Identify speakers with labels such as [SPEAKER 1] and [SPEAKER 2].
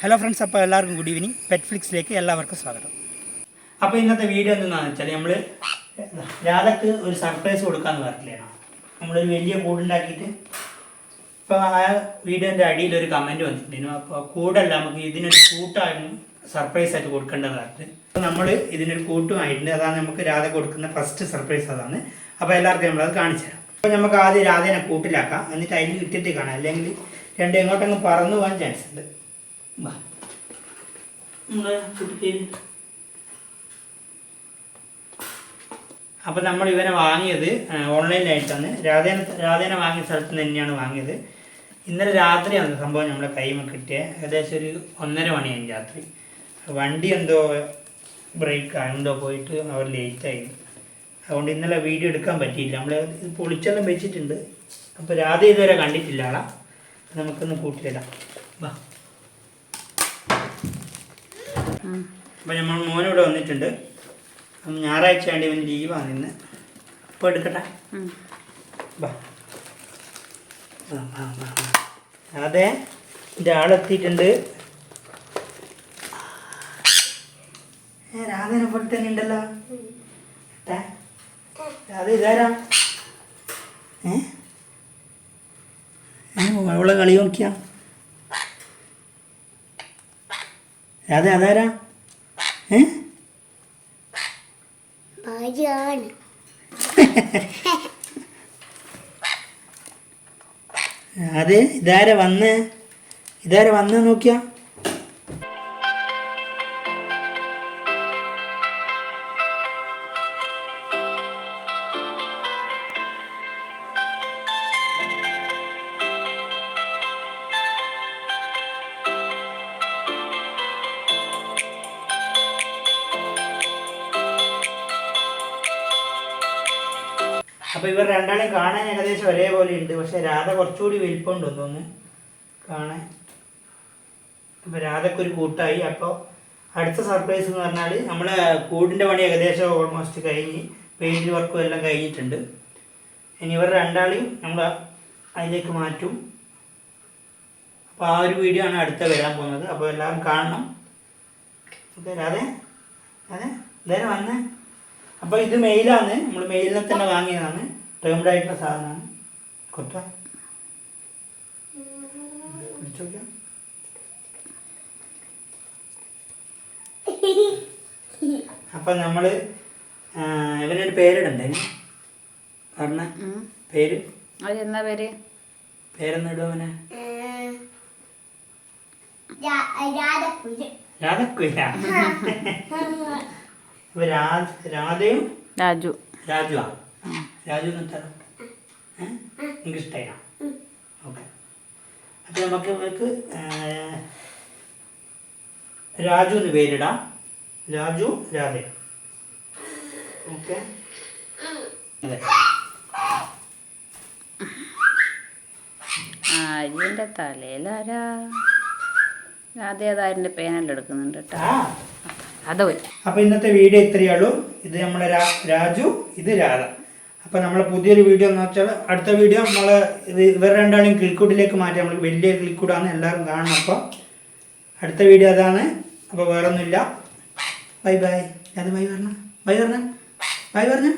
[SPEAKER 1] Hello friends, അപ്പോൾ എല്ലാവർക്കും good evening. പെറ്റ്ഫ്ലിക്സിലേക്ക് എല്ലാവർക്കും സ്വാഗതം. അപ്പോൾ ഇന്നത്തെ വീഡിയോ എന്താണെന്ന് വെച്ചാൽ നമ്മൾ രാധക്ക് ഒരു സർപ്രൈസ് കൊടുക്കാമെന്ന് പറഞ്ഞില്ലേണോ. നമ്മളൊരു വലിയ കൂടുണ്ടാക്കിയിട്ട് ഇപ്പോൾ ആ വീഡിയോൻ്റെ അടിയിലൊരു കമൻറ്റ് വന്നിട്ടുണ്ടായിരുന്നു. അപ്പോൾ കൂടല്ല, നമുക്ക് ഇതിനൊരു കൂട്ടായിരുന്നു സർപ്രൈസ് ആയിട്ട് കൊടുക്കേണ്ടത് പറഞ്ഞിട്ട്. അപ്പോൾ നമ്മൾ ഇതിനൊരു കൂട്ടുമായിട്ടുണ്ട്. അതാണ് നമുക്ക് രാധ കൊടുക്കുന്ന ഫസ്റ്റ് സർപ്രൈസ് അതാണ്. അപ്പോൾ എല്ലാവർക്കും നമ്മളത് കാണിച്ചു തരാം. അപ്പോൾ നമുക്ക് ആദ്യം രാധേനെ കൂട്ടിലാക്കാം, എന്നിട്ട് അതിന് ഇട്ടിട്ട് കാണാം. അല്ലെങ്കിൽ രണ്ടും എങ്ങോട്ടങ്ങ് പറന്നു പോകാൻ ചാൻസ് ഉണ്ട്. അപ്പോൾ നമ്മൾ ഇവനെ വാങ്ങിയത് ഓൺലൈനിലായിട്ടാണ്. രാധേനെ വാങ്ങിയ സ്ഥലത്ത് നിന്ന് തന്നെയാണ് വാങ്ങിയത്. ഇന്നലെ രാത്രിയാണ് സംഭവം നമ്മുടെ കൈമ കിട്ടിയത്. ഏകദേശം ഒരു 1:30 മണിയായി രാത്രി. വണ്ടി എന്തോ ബ്രേക്ക് എന്തോ പോയിട്ട് അവർ ലേറ്റായി. അതുകൊണ്ട് ഇന്നലെ വീഡിയോ എടുക്കാൻ പറ്റിയില്ല. നമ്മൾ ഇത് പൊളിച്ചെല്ലാം വെച്ചിട്ടുണ്ട്. അപ്പോൾ രാധ ഇതുവരെ കണ്ടിട്ടില്ല ആളാ. നമുക്കൊന്ന് കൂട്ടിയിടാം. വാ. അപ്പോൾ നമ്മൾ മോനിവിടെ വന്നിട്ടുണ്ട്. ഞായറാഴ്ച വേണ്ടി ഇവന് ലീവാണ് ഇന്ന്. അപ്പോൾ എടുക്കട്ടെ. വാ. അതെ, എൻ്റെ ആളെത്തിയിട്ടുണ്ട്. രാധേനെ പോലെ തന്നെ ഉണ്ടല്ലോ. രാധ ഇതാരാ? അവളെ കളി നോക്കിയാ. രാധ അതാരാ? അതെ, ഇതാരാ വന്ന് നോക്കിയാ. അപ്പോൾ ഇവർ രണ്ടാളെയും കാണാൻ ഏകദേശം ഒരേപോലെ ഉണ്ട്. പക്ഷേ രാധ കുറച്ചുകൂടി വലിപ്പമുണ്ട് തോന്നുന്നു കാണാൻ. അപ്പോൾ രാധക്കൊരു കൂട്ടായി. അപ്പോൾ അടുത്ത സർപ്രൈസ് എന്ന് പറഞ്ഞാൽ നമ്മളെ കൂടിൻ്റെ പണി ഏകദേശം ഓൾമോസ്റ്റ് കഴിഞ്ഞ് പെയിൻറ്റ് വർക്കും എല്ലാം കഴിഞ്ഞിട്ടുണ്ട്. ഇനി ഇവർ രണ്ടാളെയും നമ്മൾ അതിലേക്ക് മാറ്റും. അപ്പോൾ ആ ഒരു വീഡിയോ ആണ് അടുത്ത വരാൻ പോകുന്നത്. അപ്പോൾ എല്ലാവരും കാണണം. ഓക്കെ, രാധ ഇതേനെ വന്നേ. അപ്പോൾ ഇത് മെയിലാണ്, നമ്മൾ മെയിലിനെ തന്നെ വാങ്ങിയതാണ്. ടേംഡ് ആയിട്ടുള്ള സാധനമാണ്. കൊത്ത പിടിച്ചോക്കാം. അപ്പം നമ്മൾ ഇവനൊരു പേരിടണ്ടേ? പറഞ്ഞ പേര്
[SPEAKER 2] എന്നാ പേര്?
[SPEAKER 1] പേരെന്ന് ഇടും അവനെ? രാധക്കുയില. രാധയും രാജുവാ. രാജു എന്നിട്ടാണ് നിങ്ങൾക്ക് ഇഷ്ടമായില്ല. ഓക്കെ, അപ്പം നമുക്ക് രാജു എന്ന് പേരിടാം. രാജു രാധ. ഓക്കെ, അതെ.
[SPEAKER 2] ഇതിൻ്റെ തലയിലാരാ? രാധേതാരിൻ്റെ പേനെല്ലാം എടുക്കുന്നുണ്ട് കേട്ടോ.
[SPEAKER 1] അപ്പോൾ ഇന്നത്തെ വീഡിയോ ഇത്രയേ ഉള്ളൂ. ഇത് നമ്മുടെ രാജു, ഇത് രാധ. അപ്പോൾ നമ്മളെ പുതിയൊരു വീഡിയോ എന്ന് വെച്ചാൽ അടുത്ത വീഡിയോ നമ്മൾ ഇവർ രണ്ടാളെയും കിളിക്കൂട്ടിലേക്ക് മാറ്റി. നമ്മൾ വലിയ കിളിക്കൂടാണ്, എല്ലാവരും കാണണം. അപ്പോൾ അടുത്ത വീഡിയോ അതാണ്. അപ്പോൾ വേറൊന്നുമില്ല. Bye bye. അത് ബൈ പറഞ്ഞ.